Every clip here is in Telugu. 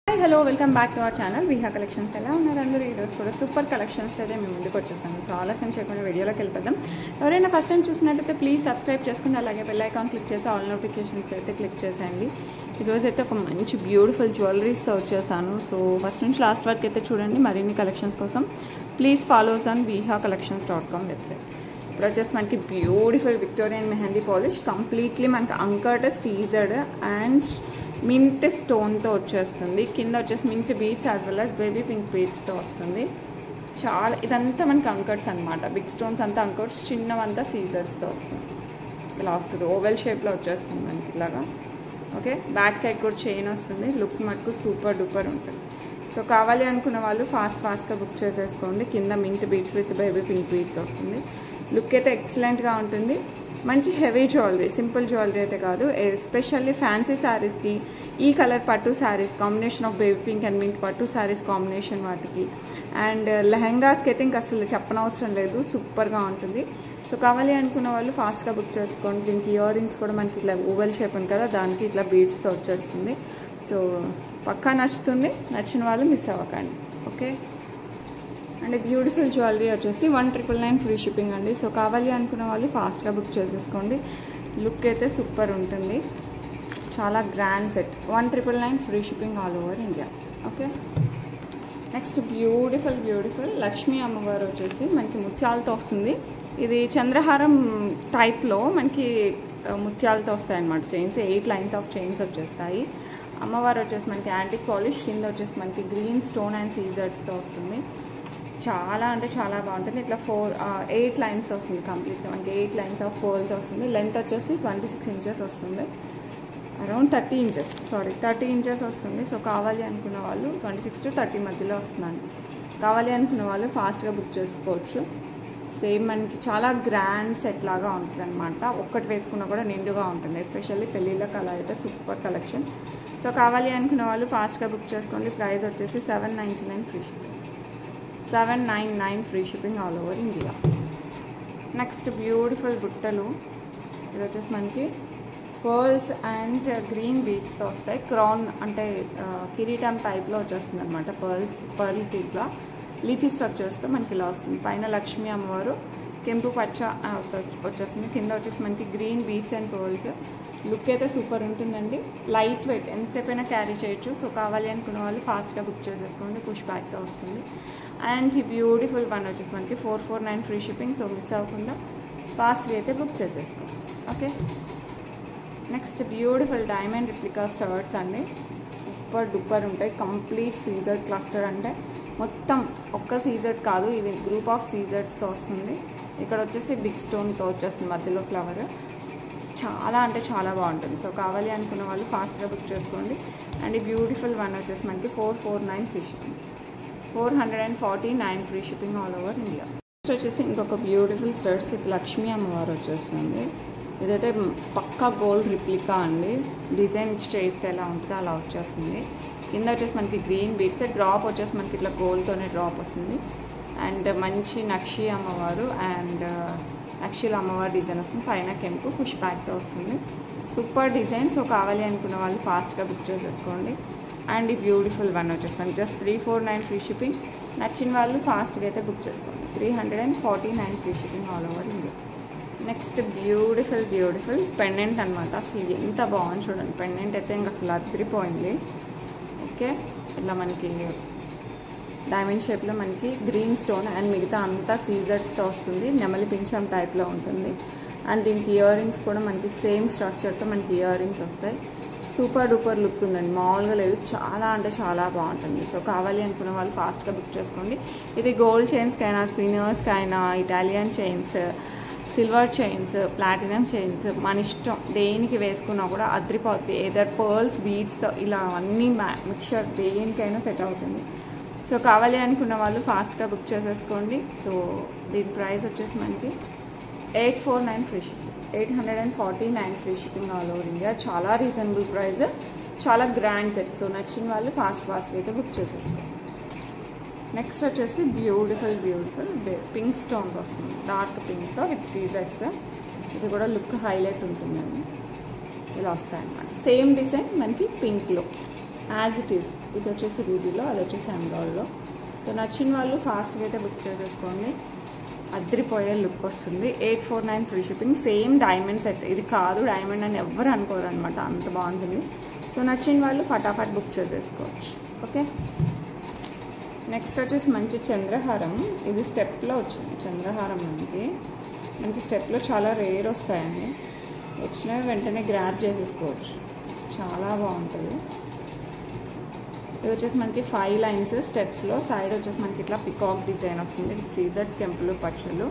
Hello welcome back to our channel Viha collections. ఎలా ఉన్నారు అందరూ? ఈరోజు కూడా సూపర్ కలెక్షన్స్ అయితే మేము ముందుకు వచ్చేసాము. సో ఆలస్యం చేయకుండా వీడియోలోకి వెళ్ళిపోదాం. ఎవరైనా ఫస్ట్ టైం చూసినట్టయితే ప్లీజ్ సబ్స్క్రైబ్ చేసుకుని అలాగే బెల్ ఐకాన్ క్లిక్ చేసి ఆల్ నోటిఫికేషన్స్ అయితే క్లిక్ చేసేయండి. ఈరోజు అయితే ఒక మంచి బ్యూటిఫుల్ జ్యువెలరీస్తో వచ్చేసాను. సో ఫస్ట్ నుంచి లాస్ట్ వరకు అయితే చూడండి. మరిన్ని కలెక్షన్స్ కోసం please follows on vihacollections.com website. ఇప్పుడు వచ్చేసి మనకి beautiful Victorian mehndi polish, completely మనకి అంకర్డ్ సీజర్డ్ అండ్ మింట్ స్టోన్తో వచ్చేస్తుంది. కింద వచ్చేసి mint beads as well as baby pink బీడ్స్తో వస్తుంది. చాలా ఇదంతా మనకి అంకర్డ్స్ అనమాట. బిగ్ స్టోన్స్ అంతా అంకర్డ్స్, చిన్నవంతా సీజర్స్తో వస్తుంది. ఇలా వస్తుంది, ఓవెల్ షేప్లో వచ్చేస్తుంది మనకి ఇలాగా. ఓకే, బ్యాక్ సైడ్ కూడా చైన్ వస్తుంది. లుక్ మటుకు సూపర్ డూపర్ ఉంటుంది. సో కావాలి అనుకున్న వాళ్ళు ఫాస్ట్గా బుక్ చేసేసుకోండి. కింద mint beads with baby pink beads వస్తుంది. లుక్ అయితే ఎక్సలెంట్గా ఉంటుంది. మంచి హెవీ జ్యువెలరీ, సింపుల్ జ్యువెలరీ అయితే కాదు. ఎస్పెషల్లీ ఫ్యాన్సీ శారీస్కి, ఈ కలర్ పట్టు saris combination of baby pink and mint పట్టు శారీస్ కాంబినేషన్ వాటికి, అండ్ లెహెంగాస్కి అయితే ఇంకా అసలు చెప్పనవసరం లేదు, సూపర్గా ఉంటుంది. సో కావాలి అనుకున్న వాళ్ళు ఫాస్ట్గా బుక్ చేసుకోండి. దీనికి ఇయర్ రింగ్స్ కూడా మనకి ఇట్లా ఓవెల్ షేప్ ఉంది కదా, దానికి ఇట్లా బీడ్స్తో వచ్చేస్తుంది. సో పక్కా నచ్చుతుంది. నచ్చిన వాళ్ళు మిస్ అవ్వకండి. ఓకే, అండ్ బ్యూటిఫుల్ జ్యువెలరీ వచ్చేసి 1999 ఫ్రీ షిప్పింగ్ అండి. సో కావాలి అనుకున్న వాళ్ళు ఫాస్ట్గా బుక్ చేసేసుకోండి. లుక్ అయితే సూపర్ ఉంటుంది. చాలా grand set. 1999 free shipping all over India. Okay, next beautiful Lakshmi అమ్మవారు వచ్చేసి మనకి ముత్యాలతో వస్తుంది. ఇది చంద్రహారం టైప్లో మనకి ముత్యాలతో వస్తాయి అన్నమాట. చైన్స్ 8 లైన్స్ ఆఫ్ చైన్స్ వచ్చేస్తాయి. అమ్మవారు వచ్చేసి మనకి యాంటిక్ పాలిష్, కింద వచ్చేసి మనకి గ్రీన్ స్టోన్ అండ్ సీజర్స్తో వస్తుంది. చాలా అంటే చాలా బాగుంటుంది. ఇట్లా 8 లైన్స్ వస్తుంది కంప్లీట్గా. మనకి 8 లైన్స్ ఆఫ్ పర్ల్స్ వస్తుంది. లెంత్ వచ్చేసి 26 ఇంచెస్ వస్తుంది. అరౌండ్ 30 ఇంచెస్ వస్తుంది. సో కావాలి అనుకున్న వాళ్ళు 26 to 30 మధ్యలో వస్తున్నాను. కావాలి అనుకున్న వాళ్ళు ఫాస్ట్గా బుక్ చేసుకోవచ్చు. సేమ్ మనకి చాలా గ్రాండ్ సెట్ లాగా ఉంటుంది అనమాట. ఒక్కటి వేసుకున్నా కూడా నిండుగా ఉంటుంది. ఎస్పెషల్లీ పెళ్ళిళ్ళకి అలా అయితే సూపర్ కలెక్షన్. సో కావాలి అనుకున్న వాళ్ళు ఫాస్ట్గా బుక్ చేసుకోండి. ప్రైస్ వచ్చేసి 799 free shipping. 799 free shipping all over India. Next beautiful బుట్టలు. ఇది వచ్చేసి మనకి పర్ల్స్ అండ్ గ్రీన్ బీడ్స్తో వస్తాయి. క్రౌన్ అంటే కిరీటం టైప్లో వచ్చేస్తుంది అనమాట. పర్ల్ టీప్లా లీఫీ స్ట్రక్చర్స్తో మనకి ఇలా వస్తుంది. పైన లక్ష్మీ అమ్మవారు కెంపు పచ్చ వచ్చేస్తుంది. కింద వచ్చేసి మనకి green beads and pearls. Look అయితే సూపర్ ఉంటుందండి. లైట్ వెయిట్, ఎంతసేపు అయినా క్యారీ చేయొచ్చు. సో కావాలి అనుకున్న వాళ్ళు ఫాస్ట్గా బుక్ చేసేసుకోండి. పుష్ బ్యాక్తో వస్తుంది. అండ్ ఈ బ్యూటిఫుల్ వన్ వచ్చేసి మనకి 449 ఫ్రీ షిప్పింగ్. సో మిస్ అవ్వకుండా ఫాస్ట్గా అయితే బుక్ చేసేసుకోండి. Okay, next beautiful diamond replica studs అండి. సూపర్ డూపర్ ఉంటాయి. కంప్లీట్ సీజర్ క్లస్టర్, అంటే మొత్తం ఒక్క సీజర్ కాదు, ఇది గ్రూప్ ఆఫ్ సీజర్స్తో వస్తుంది. ఇక్కడ వచ్చేసి బిగ్ స్టోన్తో వచ్చేస్తుంది మధ్యలో ఫ్లవర్. చాలా అంటే చాలా బాగుంటుంది. సో కావాలి అనుకున్న వాళ్ళు ఫాస్ట్గా బుక్ చేసుకోండి. అండ్ ఈ బ్యూటిఫుల్ వన్ వచ్చేసి మనకి 449 free shipping. 449 free shipping all over India. Next వచ్చేసి ఇంకొక బ్యూటిఫుల్ స్టర్స్ విత్ లక్ష్మీ అమ్మవారు వచ్చేస్తుంది. ఇదైతే పక్కా గోల్డ్ రిప్లికా అండి. డిజైన్ చేస్తే ఎలా ఉంటుందో అలా వచ్చేస్తుంది. కింద వచ్చేసి మనకి గ్రీన్ బీడ్స్, డ్రాప్ వచ్చేసి మనకి ఇట్లా గోల్డ్తోనే డ్రాప్ వస్తుంది. అండ్ మంచి నక్షి అమ్మవారు అండ్ నక్షిల అమ్మవారి డిజైన్ వస్తుంది. పైన కెంపు పుష్ బ్యాక్తో వస్తుంది. Super design. సో కావాలి అనుకున్న వాళ్ళు ఫాస్ట్గా బుక్ చేసేసుకోండి. అండ్ ఈ బ్యూటిఫుల్ వన్ వచ్చేస్తాను జస్ట్ 349 ఫ్రీ షిప్పింగ్. నచ్చిన వాళ్ళు ఫాస్ట్గా అయితే బుక్ చేసుకోండి. 349 free shipping all over India. Next beautiful pendant అనమాట. అసలు ఎంత బాగుంది చూడండి. పెండెంట్ అయితే ఇంకా అసలు అదిరిపోయింది. ఓకే, ఇలా మనకి డైమండ్ షేప్లో మనకి గ్రీన్ స్టోన్ అండ్ మిగతా అంతా సీజర్స్తో వస్తుంది. నెమలి పింఛం టైప్లో ఉంటుంది. అండ్ దీనికి ఇయర్ రింగ్స్ కూడా మనకి సేమ్ స్ట్రక్చర్తో మనకి ఇయర్ రింగ్స్ వస్తాయి. సూపర్ డూపర్ లుక్ ఉందండి, మామూలుగా లేదు. చాలా అంటే చాలా బాగుంటుంది. సో కావాలి అనుకున్న వాళ్ళు ఫాస్ట్గా బుక్ చేసుకోండి. ఇది గోల్డ్ చైన్స్కైనా, స్పిన్నర్స్కైనా, Italian chains, silver chains, platinum chains, మన ఇష్టం దేనికి వేసుకున్నా కూడా అద్రిపోద్ది. ఏదర్ పర్ల్స్, బీడ్స్తో ఇలా అన్నీ మిక్చర్ దేనికైనా సెట్ అవుతుంది. సో కావాలి అనుకున్న వాళ్ళు ఫాస్ట్గా బుక్ చేసేసుకోండి. సో దీని ప్రైస్ వచ్చేసి మనకి 849 free shipping. 849 free shipping all over India. చాలా రీజనబుల్ ప్రైస్, చాలా గ్రాండ్ సెట్. సో నచ్చిన వాళ్ళు ఫాస్ట్గా అయితే బుక్ చేసేసుకోండి. నెక్స్ట్ వచ్చేసి బ్యూటిఫుల్ పింక్ స్టోన్ వస్తుంది. డార్క్ పింక్తో విత్ సీజర్స్. ఇది కూడా లుక్ హైలైట్ ఉంటుందండి. ఇలా వస్తాయన్నమాట. సేమ్ డిజైన్ మనకి పింక్లో. As it is. ఇది వచ్చేసి రూబీలో, అది వచ్చేసి ఎమరాల్డ్లో. సో నచ్చిన వాళ్ళు ఫాస్ట్గా అయితే బుక్ చేసేసుకోండి. అద్రిపోయే లుక్ వస్తుంది. 849 free shipping. Same diamond set. ఇది కాదు డైమండ్ అని ఎవ్వరు అనుకోరు అనమాట, అంత బాగుంటుంది. సో నచ్చిన వాళ్ళు ఫటాఫట్ బుక్ చేసేసుకోవచ్చు. ఓకే, నెక్స్ట్ వచ్చేసి మంచి చంద్రహారం. ఇది స్టెప్లో వచ్చింది చంద్రహారం. మనకి స్టెప్లో చాలా రేర్ వస్తాయండి. వచ్చినవి వెంటనే గ్రాబ్ చేసేసుకోవచ్చు, చాలా బాగుంటుంది. ఇది వచ్చేసి మనకి 5 లైన్స్ స్టెప్స్లో. సైడ్ వచ్చేసి మనకి ఇట్లా పికాక్ డిజైన్ వస్తుంది. సీజర్స్, కెంపులు, పచ్చులు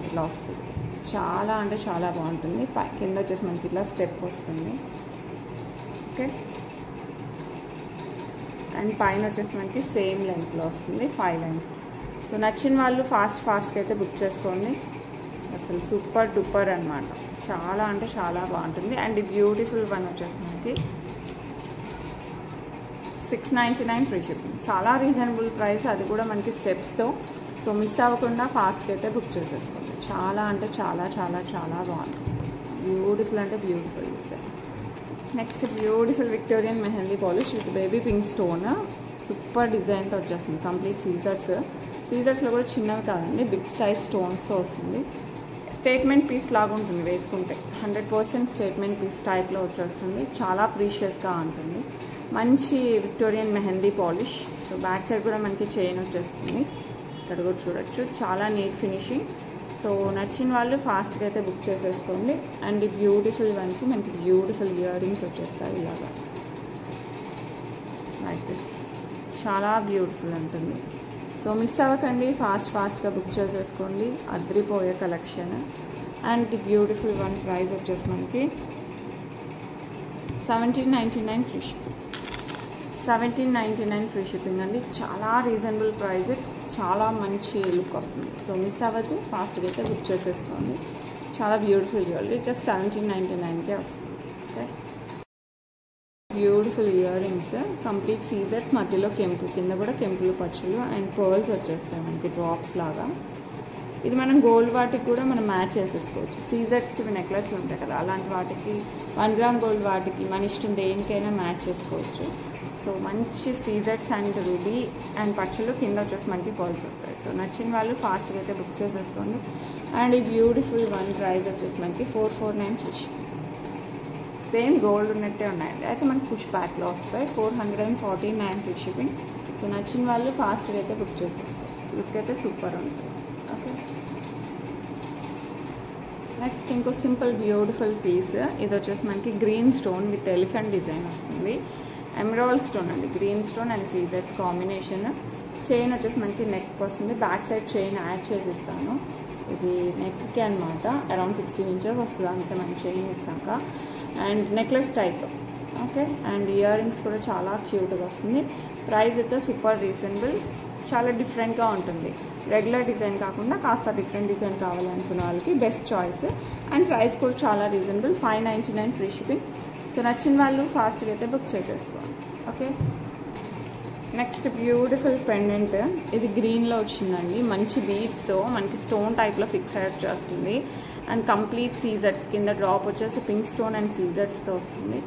ఇట్లా వస్తుంది. చాలా అంటే చాలా బాగుంటుంది. కింద వచ్చేసి మనకి ఇట్లా స్టెప్ వస్తుంది. ఓకే, అండ్ పైన వచ్చేసి మనకి సేమ్ లెంత్లో వస్తుంది, 5 లైన్స్. సో నచ్చిన వాళ్ళు ఫాస్ట్గా అయితే బుక్ చేసుకోండి. అసలు సూపర్ డూపర్ అనమాట, చాలా అంటే చాలా బాగుంటుంది. అండ్ ఈ బ్యూటిఫుల్ వన్ వచ్చేసి మనకి 699 ఫ్రీ షిప్పింగ్. చాలా రీజనబుల్ ప్రైస్, అది కూడా మనకి స్టెప్స్తో. సో మిస్ అవ్వకుండా ఫాస్ట్గా అయితే బుక్ చేసేసుకోండి. చాలా అంటే చాలా చాలా చాలా బాగుంటుంది. బ్యూటిఫుల్ అంటే beautiful design. Next beautiful Victorian mehndi polish with baby pink stone. Super డిజైన్తో వచ్చేస్తుంది. కంప్లీట్ సీజర్స్లో కూడా చిన్నవి కాదండి, బిగ్ సైజ్ స్టోన్స్తో వస్తుంది. స్టేట్మెంట్ పీస్ లాగా ఉంటుంది వేసుకుంటే. 100% స్టేట్మెంట్ పీస్ టైప్లో వచ్చేస్తుంది. చాలా ప్రీషియస్గా ఉంటుంది. మంచి Victorian mehndi polish. So back side కూడా మనకి చైన్ వచ్చేస్తుంది, ఇక్కడ కూడా చూడొచ్చు. చాలా నీట్ ఫినిషింగ్. సో నచ్చిన వాళ్ళు ఫాస్ట్గా అయితే బుక్ చేసేసుకోండి. అండ్ ఈ బ్యూటిఫుల్ వన్కి మనకి బ్యూటిఫుల్ ఇయర్ రింగ్స్ వచ్చేస్తాయి ఇలాగా, లైక్ దిస్. చాలా బ్యూటిఫుల్ ఉంటుంది. సో మిస్ అవ్వకండి, ఫాస్ట్గా బుక్ చేసేసుకోండి. అద్రిపోయే collection. And the beautiful one price వచ్చేసి మనకి 1799 ఫ్రీ షిప్పింగ్. 1799 ఫ్రీ షిప్పింగ్ అండి. చాలా రీజనబుల్ ప్రైస్, చాలా మంచి లుక్ వస్తుంది. సో మిస్ అవ్వద్దు, ఫాస్ట్గా అయితే బుక్ చేసేసుకోండి. చాలా బ్యూటిఫుల్ జ్యువెలరీ, జస్ట్ 1799కే వస్తుంది. Okay, beautiful ear rings. Complete సీజర్స్, మధ్యలో కెంపు, కింద కూడా కెంపులు, పచ్చులు అండ్ పర్ల్స్ వచ్చేస్తాయి మనకి డ్రాప్స్ లాగా. ఇది మనం గోల్డ్ వాటికి కూడా మనం మ్యాచ్ చేసేసుకోవచ్చు. సీజర్స్ నెక్లెస్లు ఉంటాయి కదా, అలాంటి వాటికి 1 గ్రామ్ గోల్డ్ వాటికి మన ఇష్టం దేనికైనా మ్యాచ్ చేసుకోవచ్చు. సో మంచి సీజర్స్ అండ్ రూబీ అండ్ పచ్చులు, కింద వచ్చేసి మనకి పర్ల్స్ వస్తాయి. సో నచ్చిన వాళ్ళు ఫాస్ట్గా అయితే బుక్ చేసేసుకోండి. అండ్ ఈ బ్యూటిఫుల్ వన్ ప్రైస్ వచ్చేసి మనకి 449 ఫ్రీ షిప్పింగ్. సేమ్ గోల్డ్ ఉన్నట్టే ఉన్నాయండి, అయితే మనకి పుష్ బ్యాక్లో వస్తాయి. 449 ఫ్రీ షిప్పింగ్. సో నచ్చిన వాళ్ళు ఫాస్ట్గా అయితే బుక్ చేసేసుకోండి. లుక్ అయితే సూపర్ ఉంటుంది. ఓకే, నెక్స్ట్ ఇంకో సింపుల్ బ్యూటిఫుల్ పీస్. ఇది వచ్చేసి మనకి green stone with elephant design వస్తుంది. ఎమరాల్డ్ స్టోన్ అండి, గ్రీన్ స్టోన్ అండ్ సీజర్స్ కాంబినేషన్. చైన్ వచ్చేసి మనకి నెక్ వస్తుంది. బ్యాక్ సైడ్ చైన్ యాడ్ చేసి ఇస్తాను. ఇది నెక్కి అనమాట. అరౌండ్ 16 ఇంచెస్ వస్తుంది అంతే మనం చైన్ ఇస్తాక. And necklace type. Okay, and earrings కూడా చాలా క్యూట్గా వస్తుంది. ప్రైస్ అయితే సూపర్ రీజనబుల్, చాలా డిఫరెంట్గా ఉంటుంది. రెగ్యులర్ డిజైన్ కాకుండా కాస్త డిఫరెంట్ డిజైన్ కావాలనుకున్న వాళ్ళకి బెస్ట్ చాయిస్. అండ్ ప్రైస్ కూడా చాలా రీజనబుల్, 599 ఫ్రీ షిప్పింగ్. సో నచ్చిన వాళ్ళు ఫాస్ట్గా అయితే బుక్ చేసేసుకోండి. Okay, next beautiful pendant. ఇది గ్రీన్లో వచ్చిందండి. మంచి బీడ్స్తో మనకి స్టోన్ టైప్లో ఫిక్స్ అయ్యి వచ్చేస్తుంది. అండ్ కంప్లీట్ సీజర్స్, కింద డ్రాప్ వచ్చేసి పింక్ స్టోన్ అండ్ సీజర్స్తో వస్తుంది.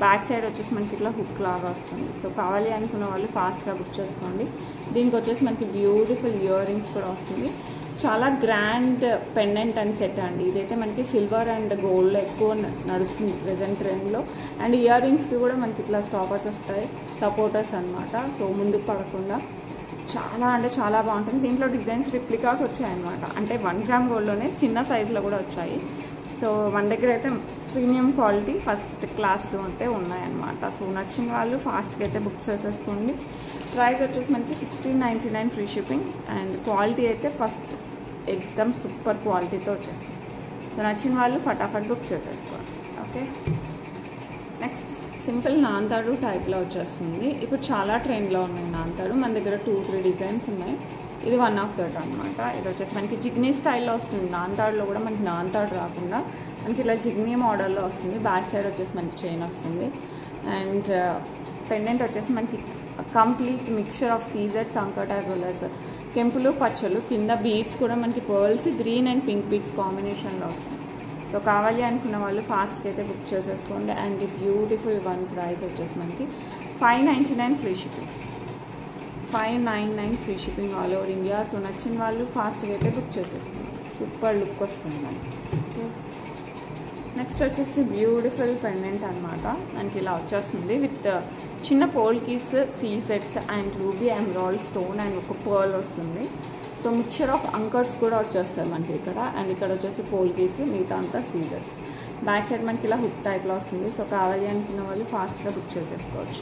బ్యాక్ సైడ్ వచ్చేసి మనకి ఇట్లా హుక్ లాగా వస్తుంది. సో కావాలి అనుకున్న వాళ్ళు ఫాస్ట్గా బుక్ చేసుకోండి. దీనికి వచ్చేసి మనకి బ్యూటిఫుల్ ఇయర్ రింగ్స్ కూడా వస్తుంది. చాలా గ్రాండ్ పెండెంట్ అండ్ సెట్ అండి. ఇదైతే మనకి సిల్వర్ అండ్ గోల్డ్లో ఎక్కువ నడుస్తుంది ప్రెజెంట్ ట్రెండ్లో. అండ్ ఇయర్ రింగ్స్కి కూడా మనకి ఇట్లా స్టాపర్స్ వస్తాయి, సపోర్టర్స్ అనమాట. సో ముందుకు పడకుండా చాలా అంటే చాలా బాగుంటుంది. దీంట్లో డిజైన్స్ రిప్లికాస్ వచ్చాయన్నమాట. అంటే 1 గ్రామ్ గోల్డ్లోనే చిన్న సైజులో కూడా వచ్చాయి. సో మన దగ్గర అయితే ప్రీమియం క్వాలిటీ ఫస్ట్ క్లాస్ అయితే ఉన్నాయన్నమాట. సో నచ్చిన వాళ్ళు ఫాస్ట్గా అయితే బుక్ చేసేసుకోండి. ప్రైస్ వచ్చేసి మనకి 1699 ఫ్రీ షిప్పింగ్. అండ్ క్వాలిటీ అయితే ఫస్ట్ ఎక్దమ్ సూపర్ క్వాలిటీతో వచ్చేస్తుంది. సో నచ్చిన వాళ్ళు ఫటాఫట్ బుక్ చేసేసుకోండి. ఓకే, నెక్స్ట్ సింపుల్ నాంతాడు టైప్లో వచ్చేస్తుంది. ఇప్పుడు చాలా ట్రెండ్లో ఉన్నాయి నాంతాడు. మన దగ్గర 2-3 డిజైన్స్ ఉన్నాయి. ఇది వన్ ఆఫ్ దట్ అనమాట. ఇది వచ్చేసి మనకి జిగ్నీ స్టైల్లో వస్తుంది. నాంతాడులో కూడా మనకి నాంతాడు రాకుండా మనకి ఇలా జిగ్నీ మోడల్లో వస్తుంది. బ్యాక్ సైడ్ వచ్చేసి మనకి చైన్ వస్తుంది. అండ్ పెండెంట్ వచ్చేసి మనకి complete mixture of CZ uncut as well as కెంపులు, పచ్చలు. కింద బీడ్స్ కూడా మనకి pearls, green and pink beads కాంబినేషన్లో వస్తుంది. సో కావాలి అనుకున్న వాళ్ళు ఫాస్ట్గా అయితే బుక్ చేసేసుకోండి. అండ్ బ్యూటిఫుల్ వన్ ప్రైస్ వచ్చేసి మనకి 599 free shipping, 599 free shipping all over India. So నచ్చిన వాళ్ళు ఫాస్ట్గా అయితే బుక్ చేసేసుకున్నారు. సూపర్ లుక్ వస్తుంది మనకి. ఓకే, నెక్స్ట్ వచ్చేసి బ్యూటిఫుల్ పెండెంట్ అనమాట. మనకి ఇలా వచ్చేస్తుంది విత్ చిన్న పోల్ కీస్, సీజెట్స్ and ruby emerald stone and ఒక పర్ల్ వస్తుంది. సో మిక్చర్ ఆఫ్ అంకర్స్ కూడా వచ్చేస్తాయి మనకి ఇక్కడ. అండ్ ఇక్కడ వచ్చేసి పోల్ కీస్, మిగతా అంతా సీజెట్స్. బ్యాక్ సైడ్ మనకి ఇలా హుక్ టైప్లో వస్తుంది. సో కావాలి అనుకున్న వాళ్ళు ఫాస్ట్గా బుక్ చేసేసుకోవచ్చు.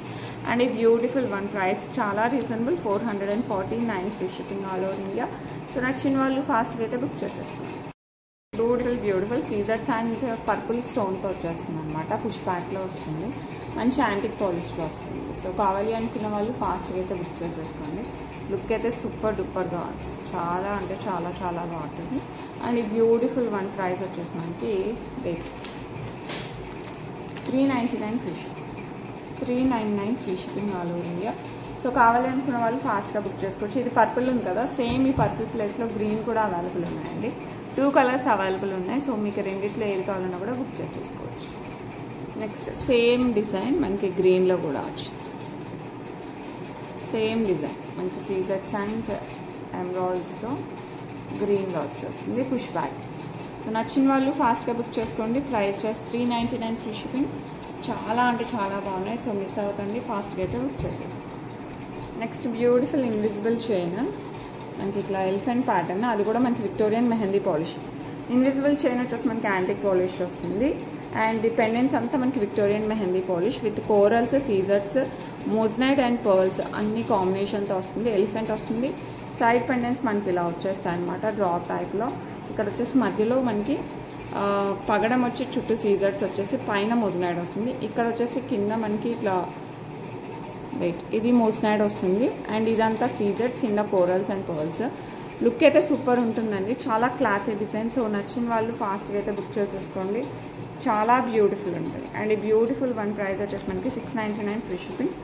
అండ్ ఈ బ్యూటిఫుల్ వన్ ప్రైస్ చాలా reasonable, 449 free shipping all over India. So నచ్చిన వాళ్ళు ఫాస్ట్గా అయితే బుక్ చేసేసుకోవచ్చు. బ్యూటిఫుల్ సీజర్స్ అండ్ పర్పుల్ స్టోన్తో వచ్చేస్తుంది అనమాట. పుష్ బ్యాక్లో వస్తుంది, మంచి యాంటిక్ పాలిష్లో వస్తుంది. సో కావాలి అనుకున్న వాళ్ళు ఫాస్ట్గా అయితే బుక్ చేసేసుకోండి. లుక్ అయితే సూపర్ డూపర్గా ఉంటుంది, చాలా అంటే చాలా చాలా బాగుంటుంది. అండ్ ఈ బ్యూటిఫుల్ వన్ ప్రైస్ వచ్చేసి మనకి 399 free shipping, 399 free shipping all over India. So కావాలి అనుకున్న వాళ్ళు ఫాస్ట్గా బుక్ చేసుకోవచ్చు. ఇది పర్పుల్ ఉంది కదా, సేమ్ ఈ పర్పుల్ ప్లేస్లో గ్రీన్ కూడా అవైలబుల్ ఉన్నాయండి. 2 కలర్స్ అవైలబుల్ ఉన్నాయి. సో మీకు రెండిట్లో ఏది కావాలన్నా కూడా బుక్ చేసేసుకోవచ్చు. నెక్స్ట్ సేమ్ డిజైన్ మనకి గ్రీన్లో కూడా వచ్చేసి సేమ్ డిజైన్ మనకి సీజెట్స్ అండ్ ఎమరాల్డ్స్తో గ్రీన్లో వచ్చేస్తుంది, పుష్ బ్యాక్. సో నచ్చిన వాళ్ళు ఫాస్ట్గా బుక్ చేసుకోండి. Price just 399 free shipping. చాలా అంటే చాలా బాగున్నాయి. సో మిస్ అవ్వకండి, ఫాస్ట్గా అయితే బుక్ చేసేసుకోండి. నెక్స్ట్ బ్యూటిఫుల్ ఇన్విజిబుల్ చైన్ మనకి ఇట్లా ఎలిఫెంట్ ప్యాటర్న్, అది కూడా మనకి Victorian mehndi polish. Invisible chain వచ్చేసి మనకి యాంటిక్ పాలిష్ వస్తుంది. అండ్ ది పెండెంట్స్ అంతా మనకి Victorian mehndi polish with corals, సీజర్స్, మోజ్నైట్ అండ్ పర్ల్స్ అన్ని కాంబినేషన్తో వస్తుంది. ఎలిఫెంట్ వస్తుంది. సైడ్ పెండెంట్స్ మనకి ఇలా వచ్చేస్తాయి అనమాట, డ్రాప్ టైప్లో. ఇక్కడ వచ్చేసి మధ్యలో మనకి పగడం వచ్చి చుట్టూ సీజర్స్ వచ్చేసి పైన మోజ్నైట్ వస్తుంది. ఇక్కడ వచ్చేసి కింద మనకి ఇట్లా ఇది మోస్నైడ్ వస్తుంది. అండ్ ఇదంతా సీజెడ్, కింద కోరల్స్ అండ్ పర్ల్స్. లుక్ అయితే సూపర్ ఉంటుందండి, చాలా క్లాసీ డిజైన్. సో నచ్చిన వాళ్ళు ఫాస్ట్గా అయితే బుక్ చేసేసుకోండి, చాలా బ్యూటిఫుల్ ఉంటుంది. అండ్ ఈ బ్యూటిఫుల్ వన్ ప్రైస్ వచ్చేసి మనకి 699 ఫ్రీ షిప్పింగ్.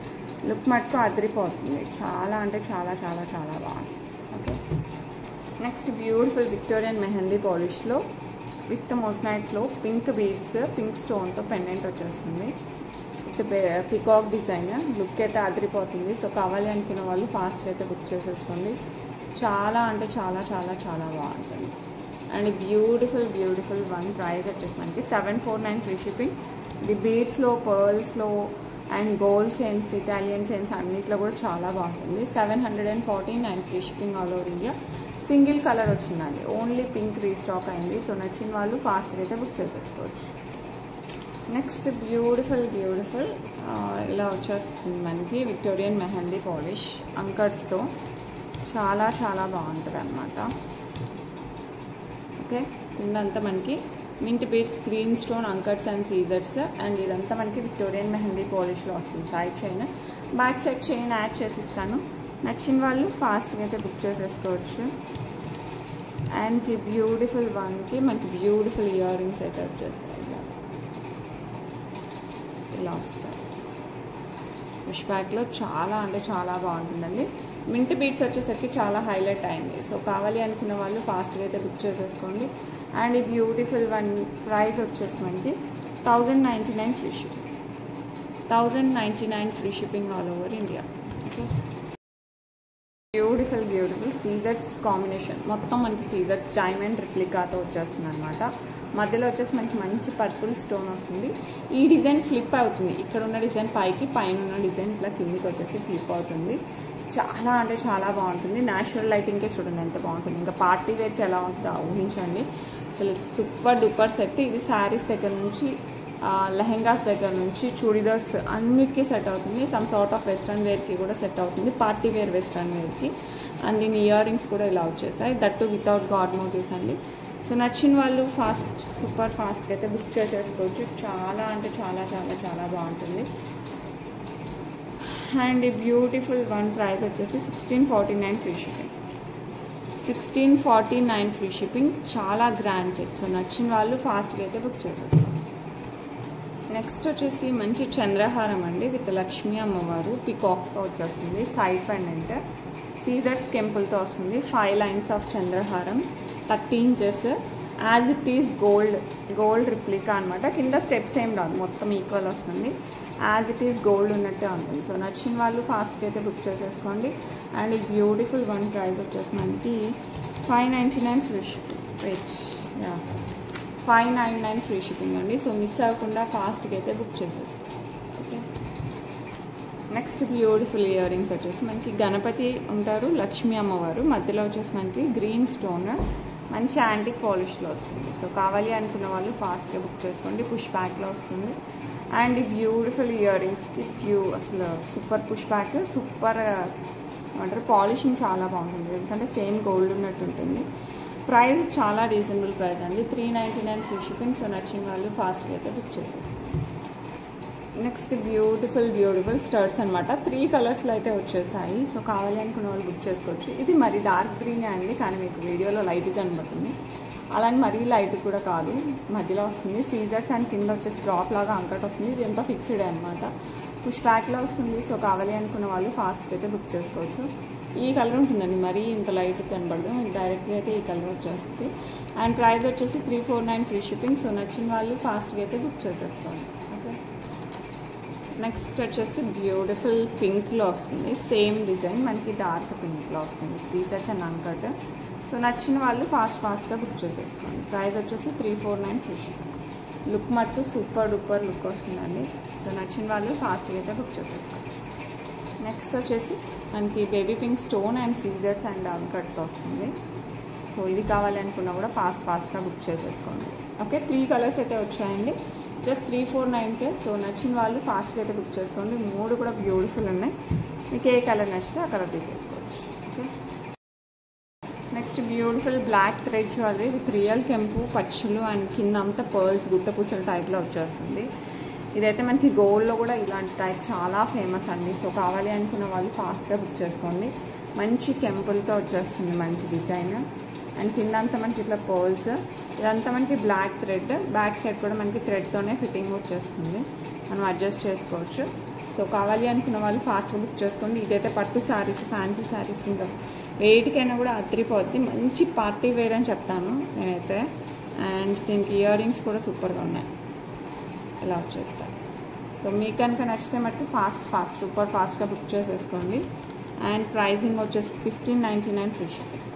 లుక్ మటుకు అదిరిపోతుంది, చాలా అంటే చాలా చాలా చాలా బాగుంది. Okay, next beautiful Victorian mehndi పాలిష్లో విత్ మోస్నైట్స్లో పింక్ బీడ్స్, పింక్ స్టోన్తో పెండెంట్ వచ్చేస్తుంది. Peacock design. లుక్ అయితే అదిరిపోతుంది. సో కావాలి అనుకున్న వాళ్ళు ఫాస్ట్గా అయితే బుక్ చేసేసుకోండి, చాలా అంటే చాలా చాలా చాలా బాగుంటుంది. అండ్ బ్యూటిఫుల్ వన్ ప్రైస్ వచ్చేసి మనకి 749 ఫ్రీ షిప్పింగ్. ఇది బీడ్స్లో, పర్ల్స్లో and gold chains, Italian chains అన్నిట్లో కూడా చాలా బాగుంటుంది. 749 free shipping all over India. Single colour వచ్చిందండి, ఓన్లీ పింక్ రీస్టాక్ అయింది. సో నచ్చిన వాళ్ళు ఫాస్ట్గా అయితే బుక్ చేసేసుకోవచ్చు. నెక్స్ట్ బ్యూటిఫుల్ ఇలా వచ్చేస్తుంది మనకి విక్టోరియన్ మెహందీ పాలిష్ అంకర్స్తో, చాలా చాలా బాగుంటుంది అనమాట. ఓకే, కిందంతా మనకి mint beads, green stone, uncuts and సీజర్స్. అండ్ ఇదంతా మనకి విక్టోరియన్ మెహందీ పాలిష్లో వస్తుంది. Side chain, back side chain add చేసిస్తాను. నచ్చిన వాళ్ళు ఫాస్ట్గా అయితే బుక్ చేసేసుకోవచ్చు. అండ్ ఈ బ్యూటిఫుల్ వన్కి మనకి బ్యూటిఫుల్ ఇయర్ రింగ్స్ అయితే వచ్చేస్తాయి, ఇలా వస్తాయి. పుష్ బ్యాక్లో చాలా అంటే చాలా బాగుంటుందండి. మింట్ బీడ్స్ వచ్చేసరికి చాలా హైలైట్ అయింది. సో కావాలి అనుకున్న వాళ్ళు ఫాస్ట్గా అయితే బుక్ చేసేసుకోండి. అండ్ ఈ బ్యూటిఫుల్ వన్ ప్రైస్ వచ్చేసి మనకి 1099 free shipping, 1099 free shipping all over India. Okay, beautiful సీజర్స్ కాంబినేషన్, మొత్తం మనకి సీజర్స్ డైమండ్ రిప్లికాతో వచ్చేస్తుంది అనమాట. మధ్యలో వచ్చేసి మనకి మంచి పర్పుల్ స్టోన్ వస్తుంది. ఈ డిజైన్ ఫ్లిప్ అవుతుంది, ఇక్కడ ఉన్న డిజైన్ పైకి, పైన ఉన్న డిజైన్ ఇట్లా కిందికి వచ్చేసి ఫ్లిప్ అవుతుంది. చాలా అంటే చాలా బాగుంటుంది. న్యాచురల్ లైటింగ్కే చూడండి ఎంత బాగుంటుంది. ఇంకా పార్టీ వేర్కి ఎలా ఉంటుందో ఊహించండి. అసలు సూపర్ డూపర్ సెట్. ఇది శారీస్ దగ్గర నుంచి, లెహెంగాస్ దగ్గర నుంచి, చూడీదార్స్ అన్నిటికీ సెట్ అవుతుంది. సమ్ సార్ట్ ఆఫ్ వెస్ట్రన్ వేర్కి కూడా సెట్ అవుతుంది, పార్టీ వేర్ వెస్ట్రన్ వేర్కి. అండ్ దీని ఇయర్ రింగ్స్ కూడా ఇలా వచ్చేసాయి, దట్టు వితౌట్ గాడ్ మోటివ్స్ అండి. సో నచ్చిన వాళ్ళు సూపర్ ఫాస్ట్గా అయితే బుక్ చేసేసుకోవచ్చు. చాలా అంటే చాలా చాలా చాలా బాగుంటుంది. అండ్ ఈ బ్యూటిఫుల్ వన్ ప్రైస్ వచ్చేసి 1649 ఫ్రీ షిప్పింగ్, 1649 ఫ్రీ షిప్పింగ్. చాలా గ్రాండ్ సెట్. సో నచ్చిన వాళ్ళు ఫాస్ట్గా అయితే బుక్ చేసేసుకోండి. నెక్స్ట్ వచ్చేసి మంచి చంద్రహారం అండి, విత్ లక్ష్మీ అమ్మవారు పికాక్తో వచ్చేస్తుంది. సైడ్ పెండెంట్ సీజర్స్ కెంపుల్తో వస్తుంది. 5 లైన్స్ ఆఫ్ చంద్రహారం, 30 inches. As it is gold replica అనమాట. కింద స్టెప్స్ ఏం రాదు, మొత్తం ఈక్వల్ వస్తుంది. యాజ్ ఇట్ ఈస్ గోల్డ్ ఉన్నట్టే ఉంటుంది. సో నచ్చిన వాళ్ళు ఫాస్ట్గా అయితే బుక్ చేసేసుకోండి. అండ్ ఈ బ్యూటిఫుల్ వన్ ప్రైస్ వచ్చేసి మనకి 599 ఫ్రీ షిప్పింగ్. 599 ఫ్రీ షిప్పింగ్ అండి. సో మిస్ అవ్వకుండా ఫాస్ట్గా అయితే బుక్ చేసేసుకోండి. Okay, next beautiful ear rings వచ్చేసి మనకి గణపతి ఉంటారు, లక్ష్మీ అమ్మవారు, మధ్యలో వచ్చేసి మనకి గ్రీన్ స్టోన్ మంచి యాంటిక్ పాలిష్లో వస్తుంది. సో కావాలి అనుకున్న వాళ్ళు ఫాస్ట్గా బుక్ చేసుకోండి. పుష్ బ్యాక్లో వస్తుంది. అండ్ ఈ బ్యూటిఫుల్ ఇయర్ రింగ్స్కి అసలు సూపర్ పుష్ బ్యాక్, సూపర్ ఏమంటారు పాలిషింగ్ చాలా బాగుంటుంది, ఎందుకంటే సేమ్ గోల్డ్ ఉన్నట్టు ఉంటుంది. ప్రైస్ చాలా రీజనబుల్ ప్రైస్ అండి, 399 ఫ్రీ షిప్పింగ్. సో నచ్చిన వాళ్ళు ఫాస్ట్గా అయితే బుక్ చేసేసుకోండి. నెక్స్ట్ బ్యూటిఫుల్ స్టర్ట్స్ అనమాట. 3 కలర్స్లో అయితే వచ్చేసాయి. సో కావాలి అనుకున్న వాళ్ళు బుక్ చేసుకోవచ్చు. ఇది మరి డార్క్ గ్రీనే అండి, కానీ మీకు వీడియోలో లైట్గా కనబడుతుంది. అలానే మరీ లైట్ కూడా కాదు, మధ్యలో వస్తుంది. సీజర్స్ అండ్ కింద వచ్చేసి డ్రాప్ లాగా అంకట్ వస్తుంది. ఇది ఎంత ఫిక్స్డ్ అనమాట, పుష్ బ్యాక్లో వస్తుంది. సో కావాలి అనుకున్న వాళ్ళు ఫాస్ట్గా అయితే బుక్ చేసుకోవచ్చు. ఈ కలర్ ఉంటుందండి, మరీ ఇంత లైట్ కనబడదు, మీకు డైరెక్ట్గా అయితే ఈ కలర్ వచ్చేస్తుంది. అండ్ ప్రైస్ వచ్చేసి 349 ఫ్రీ షిప్పింగ్. సో నచ్చిన వాళ్ళు ఫాస్ట్గా అయితే బుక్ చేసేసుకోండి. ఓకే, నెక్స్ట్ వచ్చేసి బ్యూటిఫుల్ పింక్లో వస్తుంది. సేమ్ డిజైన్ మనకి డార్క్ పింక్లో వస్తుంది, సీజర్స్ అండ్ అంకట్. సో నచ్చిన వాళ్ళు ఫాస్ట్గా బుక్ చేసేసుకోండి. ప్రైస్ వచ్చేసి 349 ఫ్రీ షిప్పింగ్. లుక్ మటుకు సూపర్ డూపర్ లుక్ వస్తుందండి. సో నచ్చిన వాళ్ళు ఫాస్ట్గా అయితే బుక్ చేసేసుకోవచ్చు. నెక్స్ట్ వచ్చేసి మనకి బేబీ పింక్ స్టోన్ అండ్ సీజర్స్ అండ్ అంకట్తో వస్తుంది. సో ఇది కావాలి అనుకున్నా కూడా ఫాస్ట్గా బుక్ చేసేసుకోండి. ఓకే, 3 కలర్స్ అయితే వచ్చాయండి, జస్ట్ 349కే. సో నచ్చిన వాళ్ళు ఫాస్ట్గా అయితే బుక్ చేసుకోండి. 3 కూడా బ్యూటిఫుల్ ఉన్నాయి, మీకు ఏ కలర్ నచ్చితే ఆ కలర్ తీసేసుకోవచ్చు. Okay, next beautiful black thread jewellery with real కెంపు పచ్చులు అండ్ కింద అంతా పర్ల్స్ గుట్ట పూసల టైప్లో వచ్చేస్తుంది. ఇదైతే మనకి గోల్డ్లో కూడా ఇలాంటి టైప్ చాలా ఫేమస్ అండి. సో కావాలి అనుకున్న వాళ్ళు ఫాస్ట్గా బుక్ చేసుకోండి. మంచి కెంపులతో వచ్చేస్తుంది మనకి డిజైన్. అండ్ కింద అంతా మనకి ఇట్లా పర్ల్స్, ఇదంతా మనకి బ్లాక్ థ్రెడ్, బ్యాక్ సైడ్ కూడా మనకి థ్రెడ్తోనే ఫిట్టింగ్ వచ్చేస్తుంది, మనం అడ్జస్ట్ చేసుకోవచ్చు. సో కావాలి అనుకున్న వాళ్ళు ఫాస్ట్గా బుక్ చేసుకోండి. ఇదైతే పట్టు శారీస్, ఫ్యాన్సీ శారీస్ ఇంకా వెయిట్కైనా కూడా అదిరిపోద్ది, మంచి పార్టీ వేర్ అని చెప్తాను నేనైతే. అండ్ దీనికి ఇయర్ రింగ్స్ కూడా సూపర్గా ఉన్నాయి, ఇలా వచ్చేస్తాయి. సో మీకు కనుక నచ్చితే మటుకు సూపర్ ఫాస్ట్గా బుక్ చేసేసుకోండి. అండ్ ప్రైజింగ్ వచ్చేసి 1599 free shipping.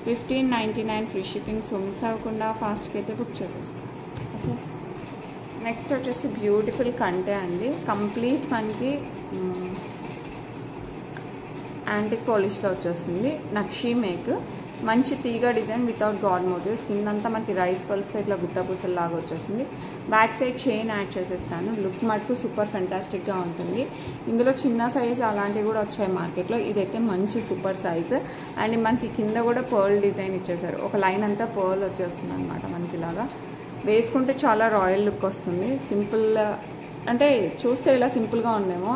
1599 free shipping. So miss అవ్వకుండా ఫాస్ట్గా అయితే బుక్ చేసేసుకోండి. ఓకే, నెక్స్ట్ వచ్చేసి బ్యూటిఫుల్ కంటే అండి, కంప్లీట్ మనకి యాంటిక్ పాలిష్లో వచ్చేస్తుంది. నక్షీ మేక్, మంచి తీగ డిజైన్ వితౌట్ గాడ్ మోటివ్స్, కిందంతా మనకి రైస్ పల్స్తో ఇట్లా గుట్ట పూసల్లాగా వచ్చేసింది. బ్యాక్ సైడ్ చైన్ యాడ్ చేసేస్తాను. లుక్ మటుకు సూపర్ ఫెంటాస్టిక్గా ఉంటుంది. ఇందులో చిన్న సైజ్ అలాంటివి కూడా వచ్చాయి మార్కెట్లో, ఇదైతే మంచి సూపర్ సైజ్. అండ్ మనకి కింద కూడా పర్ల్ డిజైన్ ఇచ్చేసారు, ఒక లైన్ అంతా పర్ల్ వచ్చేస్తుంది అనమాట. మనకి ఇలాగా వేసుకుంటే చాలా రాయల్ లుక్ వస్తుంది. సింపుల్ అంటే చూస్తే ఇలా సింపుల్గా ఉందేమో,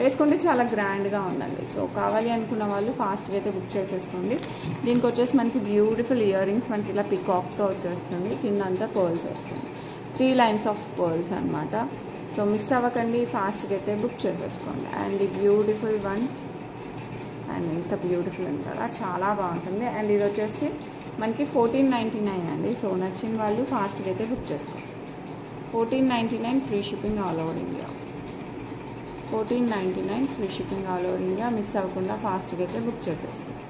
వేసుకుంటే చాలా గ్రాండ్గా ఉందండి. సో కావాలి అనుకున్న వాళ్ళు ఫాస్ట్గా అయితే బుక్ చేసేసుకోండి. దీనికి వచ్చేసి మనకి బ్యూటిఫుల్ ఇయర్ రింగ్స్ మనకి ఇలా పికాక్తో వచ్చేస్తుంది, కింద అంతా పర్ల్స్ వస్తుంది, 3 లైన్స్ ఆఫ్ పర్ల్స్ అనమాట. సో మిస్ అవ్వకండి, ఫాస్ట్గా అయితే బుక్ చేసేసుకోండి. అండ్ ఈ బ్యూటిఫుల్ వన్, అండ్ ఇంత బ్యూటిఫుల్ ఉంది కదా, చాలా బాగుంటుంది. అండ్ ఇది వచ్చేసి మనకి 1499 అండి. సో నచ్చిన వాళ్ళు ఫాస్ట్గా అయితే బుక్ చేసుకోండి. 1499 free shipping all over India. 1499 free shipping all over India. Miss అవ్వకుండా ఫాస్ట్గా అయితే బుక్ చేసేసుకోండి.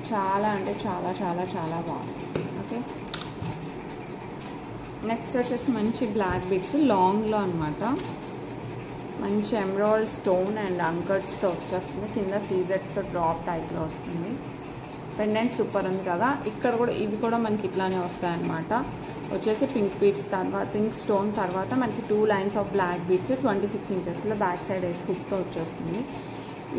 చాలా అంటే చాలా బాగుంది. ఓకే, నెక్స్ట్ వచ్చేసి మంచి బ్లాక్ బీడ్స్ లాంగ్లో అనమాట, మంచి ఎమరాల్డ్ స్టోన్ అండ్ అంకట్స్తో వచ్చేస్తుంది, కింద సీజర్స్తో డ్రాప్ టైప్లో వస్తుంది. పెండెంట్ సూపర్ ఉంది కదా. ఇక్కడ కూడా ఇవి కూడా మనకి ఇట్లానే వస్తాయన్నమాట. వచ్చేసి పింక్ బీడ్స్ తర్వాత పింక్ స్టోన్ తర్వాత మనకి 2 లైన్స్ ఆఫ్ బ్లాక్ బీడ్స్ 26 ఇంచెస్లో బ్యాక్ సైడ్ వేసి హుక్తో వచ్చేస్తుంది.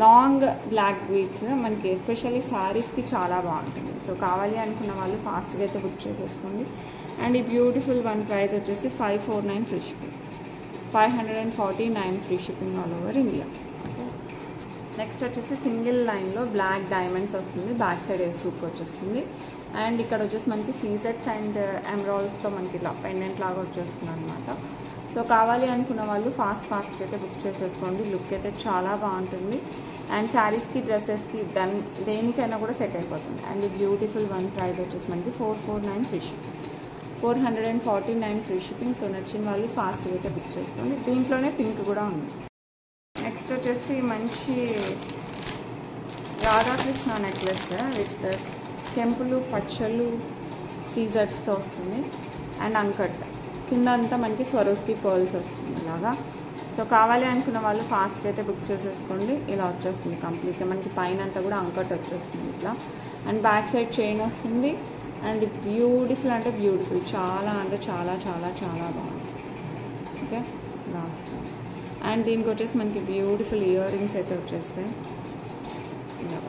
లాంగ్ బ్లాక్ బీడ్స్ మనకి ఎస్పెషల్లీ శారీస్కి చాలా బాగుంటుంది. సో కావాలి అనుకున్న వాళ్ళు ఫాస్ట్గా అయితే బుక్ చేసేసుకోండి. అండ్ ఈ బ్యూటిఫుల్ వన్ ప్రైస్ వచ్చేసి 549 free shipping. 549 free shipping all over India. Next వచ్చేసి సింగిల్ లైన్లో బ్లాక్ డైమండ్స్ వస్తుంది, బ్యాక్ సైడ్ వేసి హుక్ వచ్చేస్తుంది. అండ్ ఇక్కడ వచ్చేసి మనకి సీజెట్స్ అండ్ ఎమరాల్డ్స్తో మనకి ఇలా పెండెంట్ లాగా వచ్చేస్తుంది అనమాట. సో కావాలి అనుకున్న వాళ్ళు ఫాస్ట్గా అయితే బుక్ చేసేసుకోండి. లుక్ అయితే చాలా బాగుంటుంది. అండ్ శారీస్కి డ్రెస్సెస్కి దేనికైనా కూడా సెట్ అయిపోతుంది. అండ్ ఈ బ్యూటిఫుల్ వన్ ప్రైస్ వచ్చేసి మనకి 449 free shipping. 449 free shipping. So నచ్చిన వాళ్ళు ఫాస్ట్గా అయితే బుక్ చేసుకోండి. దీంట్లోనే పింక్ కూడా ఉంది. నెక్స్ట్ వచ్చేసి మంచి రాధాకృష్ణ నెక్లెస్ విత్ కెంపులు పచ్చళ్ళు సీజర్స్తో వస్తుంది అండ్ అంకట్ కింద అంతా మనకి స్వరోస్కి పర్ల్స్ వస్తుంది ఇలాగా. సో కావాలి అనుకున్న వాళ్ళు ఫాస్ట్గా అయితే బుక్ చేసేసుకోండి. ఇలా వచ్చేస్తుంది కంప్లీట్గా మనకి పైన అంతా కూడా అంకట్ వచ్చేస్తుంది ఇట్లా. అండ్ బ్యాక్ సైడ్ చైన్ వస్తుంది అండ్ బ్యూటిఫుల్ అంటే బ్యూటిఫుల్, చాలా అంటే చాలా చాలా చాలా బాగుంది. ఓకే ఇలా వస్తుంది. అండ్ దీనికి వచ్చేసి మనకి బ్యూటిఫుల్ ఇయర్ రింగ్స్ అయితే వచ్చేస్తాయి. ఇలా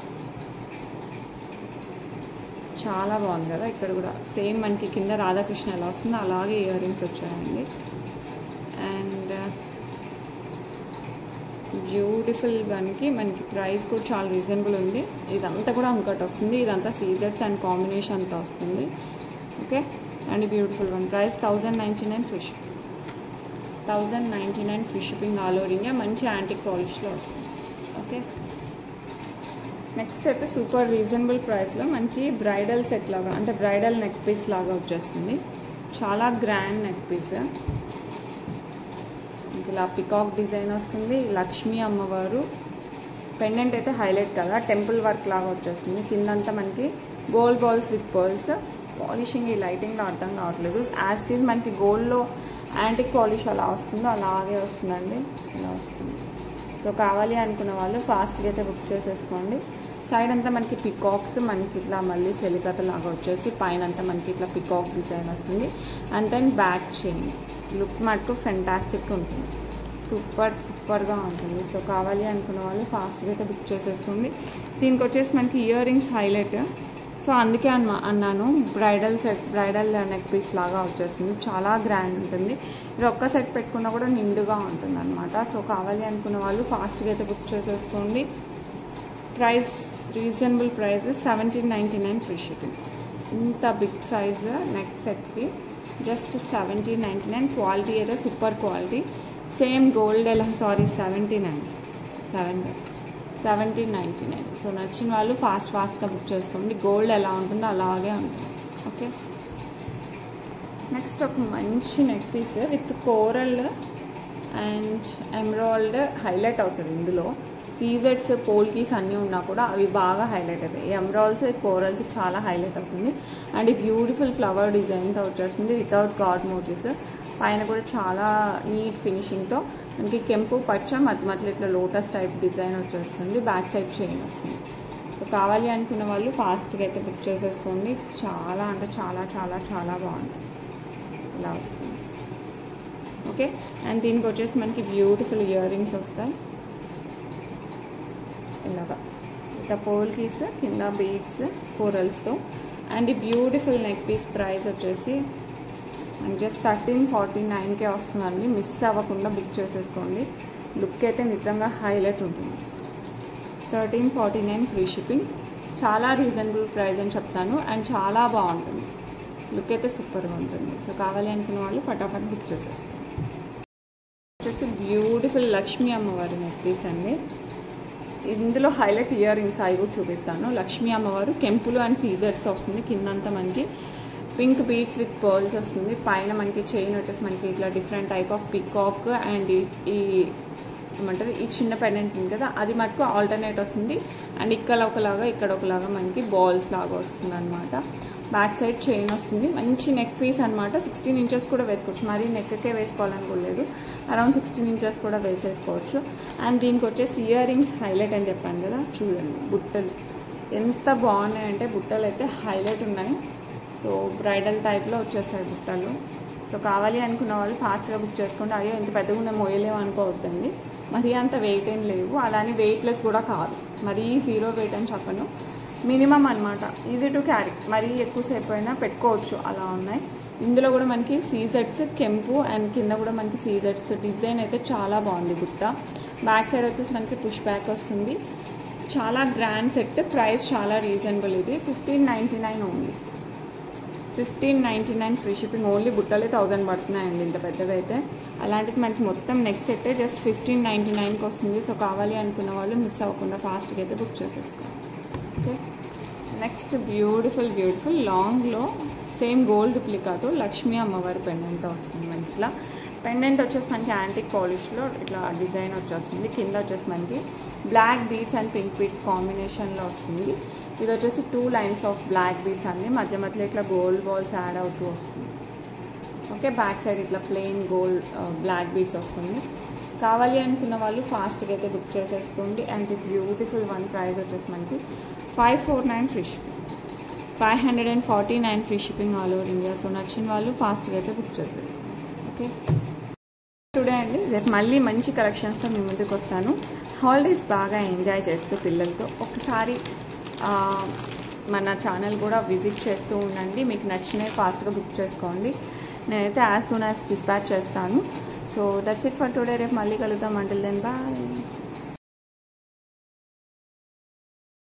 చాలా బాగుంది కదా. ఇక్కడ కూడా సేమ్ మనకి కింద రాధాకృష్ణ ఎలా వస్తుందో అలాగే ఇయర్ రింగ్స్ వచ్చాయండి. అండ్ బ్యూటిఫుల్ దానికి మనకి ప్రైస్ కూడా చాలా రీజనబుల్ ఉంది. ఇదంతా కూడా అంకట్ వస్తుంది, ఇదంతా సీజెట్స్ అండ్ కాంబినేషన్ అంతా వస్తుంది. Okay and beautiful one. Price 1099 free shipping. 1099 free shipping all over India. మంచి యాంటిక్ పాలిష్లో వస్తుంది. ఓకే నెక్స్ట్ అయితే సూపర్ రీజనబుల్ ప్రైస్లో మనకి బ్రైడల్ సెట్ లాగా అంటే బ్రైడల్ నెక్ పీస్ లాగా వచ్చేస్తుంది. చాలా గ్రాండ్ నెక్ పీస్. ఇలా పికాక్ డిజైన్ వస్తుంది. లక్ష్మీ అమ్మవారు పెండెంట్ అయితే హైలైట్ కదా, టెంపుల్ వర్క్ లాగా వచ్చేస్తుంది. కిందంతా మనకి gold balls with pearls. Polishing ఈ లైటింగ్లో అర్థం కావట్లేదు. యాజ్ ఇట్ ఈజ్ మనకి గోల్డ్లో యాంటిక్ పాలిష్ అలా వస్తుందో అలాగే వస్తుందండి. ఇలా వస్తుంది. సో కావాలి అనుకున్న వాళ్ళు ఫాస్ట్గా అయితే బుక్ చేసేసుకోండి. సైడ్ అంతా మనకి పికాక్స్ మనకి ఇట్లా మళ్ళీ చెలికత లాగా వచ్చేసి పైన అంతా మనకి ఇట్లా పికాక్ డిజైన్ వస్తుంది. And then back chain look మటుకు ఫెంటాస్టిక్ ఉంటుంది. సూపర్గా ఉంటుంది. సో కావాలి అనుకున్న వాళ్ళు ఫాస్ట్గా అయితే బుక్ చేసేసుకోండి. దీనికి వచ్చేసి మనకి ఇయర్ రింగ్స్ హైలైట్. సో అందుకే అన్నాను bridal set, bridal neck piece లాగా వచ్చేస్తుంది. చాలా గ్రాండ్ ఉంటుంది. ఇది ఒక్క సెట్ పెట్టుకున్నా కూడా నిండుగా ఉంటుంది అనమాట. సో కావాలి అనుకున్న వాళ్ళు ఫాస్ట్గా అయితే బుక్ చేసేసుకోండి. Price reasonable price 1799 free shipping. ఇంత బిగ్ సైజ్ నెక్ సెట్కి జస్ట్ 1799. క్వాలిటీ అయితే సూపర్ క్వాలిటీ. సేమ్ గోల్డ్ ఎలా 1799. సో నచ్చిన వాళ్ళు ఫాస్ట్గా బుక్ చేసుకోండి. గోల్డ్ ఎలా ఉంటుందో అలాగే ఉంటుంది. ఓకే నెక్స్ట్ ఒక మంచి neck piece with coral and emerald highlight అవుతుంది. ఇందులో సీజెట్స్ పోల్కీస్ అన్నీ ఉన్నా కూడా అవి బాగా హైలైట్ అవుతాయి. ఎమరాల్డ్స్ కోరల్స్ చాలా హైలైట్ అవుతుంది. అండ్ బ్యూటిఫుల్ ఫ్లవర్ డిజైన్తో వచ్చేస్తుంది వితౌట్ గాడ్ మోటివ్స్. పైన కూడా చాలా నీట్ ఫినిషింగ్తో మనకి కెంపు పచ్చ మధ్యలో ఇట్లా లోటస్ టైప్ డిజైన్ వచ్చేస్తుంది. బ్యాక్ సైడ్ చైన్ వస్తుంది. సో కావాలి అనుకున్న వాళ్ళు ఫాస్ట్గా అయితే బుక్ చేసేసుకోండి. చాలా అంటే చాలా చాలా చాలా బాగుంటుంది. ఇలా వస్తుంది. ఓకే అండ్ దీనికి వచ్చేసి మనకి బ్యూటిఫుల్ ఇయర్ రింగ్స్ వస్తాయి ఇలాగా. ఇట్లా పోల్కీస్ కింద బీడ్స్ కోరల్స్తో. అండ్ ఈ బ్యూటిఫుల్ నెక్ పీస్ ప్రైస్ వచ్చేసి జస్ట్ 1349కే వస్తుందండి. మిస్ అవ్వకుండా బుక్ చేసేసుకోండి. లుక్ అయితే నిజంగా హైలైట్ ఉంటుంది. 1349 ఫ్రీ షిప్పింగ్. చాలా రీజనబుల్ ప్రైస్ అని చెప్తాను అండ్ చాలా బాగుంటుంది. లుక్ అయితే సూపర్గా ఉంటుంది. సో కావాలి అనుకున్న వాళ్ళు ఫటాఫట్ బుక్ చేసేసుకోండి. వచ్చేసి బ్యూటిఫుల్ లక్ష్మీ అమ్మవారి నెక్ పీస్ అండి. ఇందులో హైలైట్ ఇయర్ రింగ్స్ అవి కూడా చూపిస్తాను. లక్ష్మీ అమ్మవారు కెంపులు అండ్ సీజర్స్ వస్తుంది. కిందంతా మనకి పింక్ బీడ్స్ విత్ పర్ల్స్ వస్తుంది. పైన మనకి చైన్ వచ్చేసి మనకి ఇట్లా different type of peacock and ఈ ఏమంటారు ఈ చిన్న పెండెంట్ ఉంది కదా అది మటుకు ఆల్టర్నేట్ వస్తుంది. అండ్ ఇక్కడ ఒకలాగా మనకి బాల్స్ లాగా వస్తుంది అనమాట. బ్యాక్ సైడ్ చైన్ వస్తుంది. మంచి నెక్ పీస్ అనమాట. 16 ఇంచెస్ కూడా వేసుకోవచ్చు. మరీ నెక్కే వేసుకోవాలనుకోలేదు. అరౌండ్ 16 ఇంచెస్ కూడా వేసేసుకోవచ్చు. అండ్ దీనికి వచ్చేసి ఇయర్ రింగ్స్ హైలైట్ అని చెప్పాను కదా, చూడండి బుట్టలు ఎంత బాగున్నాయంటే బుట్టలు అయితే హైలైట్ ఉన్నాయి. సో బ్రైడల్ టైప్లో వచ్చేసాయి బుట్టలు. సో కావాలి అనుకున్న వాళ్ళు ఫాస్ట్గా బుక్ చేసుకోండి. అయ్యో ఇంత పెద్దగా ఉన్న మోయలేము అనుకోవద్దండి. మరీ అంత వెయిట్ ఏం లేవు. అలానే వెయిట్లెస్ కూడా కాదు. మరీ 0 వెయిట్ అని చెప్పను, మినిమం అనమాట. Easy to carry. మరీ ఎక్కువసేపు అయినా పెట్టుకోవచ్చు అలా ఉన్నాయి. ఇందులో కూడా మనకి సీజెట్స్ కెంపు అండ్ కింద కూడా మనకి సీజెట్స్ డిజైన్ అయితే చాలా బాగుంది బుట్ట. బ్యాక్ సైడ్ వచ్చేసి మనకి పుష్ బ్యాక్ వస్తుంది. చాలా గ్రాండ్ సెట్. ప్రైస్ చాలా రీజనబుల్. ఇది 1599 ఓన్లీ. 1599 free shipping. ఓన్లీ బుట్టలే 1000 పడుతున్నాయండి ఇంత పెద్దగా అయితే. అలాంటిది మనకి మొత్తం నెక్స్ట్ సెట్టే జస్ట్ 1599కి వస్తుంది. సో కావాలి అనుకున్న వాళ్ళు మిస్ అవ్వకుండా ఫాస్ట్గా అయితే బుక్ చేసేసుకోండి. ఓకే నెక్స్ట్ బ్యూటిఫుల్ లాంగ్లో సేమ్ గోల్డ్ రిప్లికాతో లక్ష్మీ అమ్మవారి పెండెంట్తో వస్తుంది మనకి. ఇట్లా పెండెంట్ వచ్చేసి మనకి యాంటిక్ పాలిష్లో ఇట్లా డిజైన్ వచ్చేస్తుంది. కింద వచ్చేసి మనకి black beads and pink beads కాంబినేషన్లో వస్తుంది. ఇది వచ్చేసి 2 లైన్స్ ఆఫ్ బ్లాక్ బీడ్స్ అన్ని మధ్య మధ్యలో ఇట్లా గోల్డ్ బాల్స్ యాడ్ అవుతూ వస్తుంది. ఓకే, బ్యాక్ సైడ్ ఇట్లా ప్లెయిన్ గోల్డ్ బ్లాక్ బీడ్స్ వస్తుంది. కావాలి అనుకున్న వాళ్ళు ఫాస్ట్గా అయితే బుక్ చేసేసుకోండి. And the beautiful one price వచ్చేసి మనకి 549 free shipping, 549 free shipping all over India. So నచ్చిన వాళ్ళు ఫాస్ట్గా అయితే బుక్ చేసేసుకోండి. ఓకే, టుడే అండి రేపు మళ్ళీ మంచి కలెక్షన్స్తో మీ ముందుకు వస్తాను. హాలిడేస్ బాగా ఎంజాయ్ చేస్తూ పిల్లలతో ఒకసారి మన ఛానల్ కూడా విజిట్ చేస్తూ ఉండండి. మీకు నచ్చినవి ఫాస్ట్గా బుక్ చేసుకోండి. నేనైతే యాజ్ సూన్ యాజ్ డిస్పాచ్ చేస్తాను. So that's it for today. రేపు మళ్ళీ కలుద్దాం. Until then bye.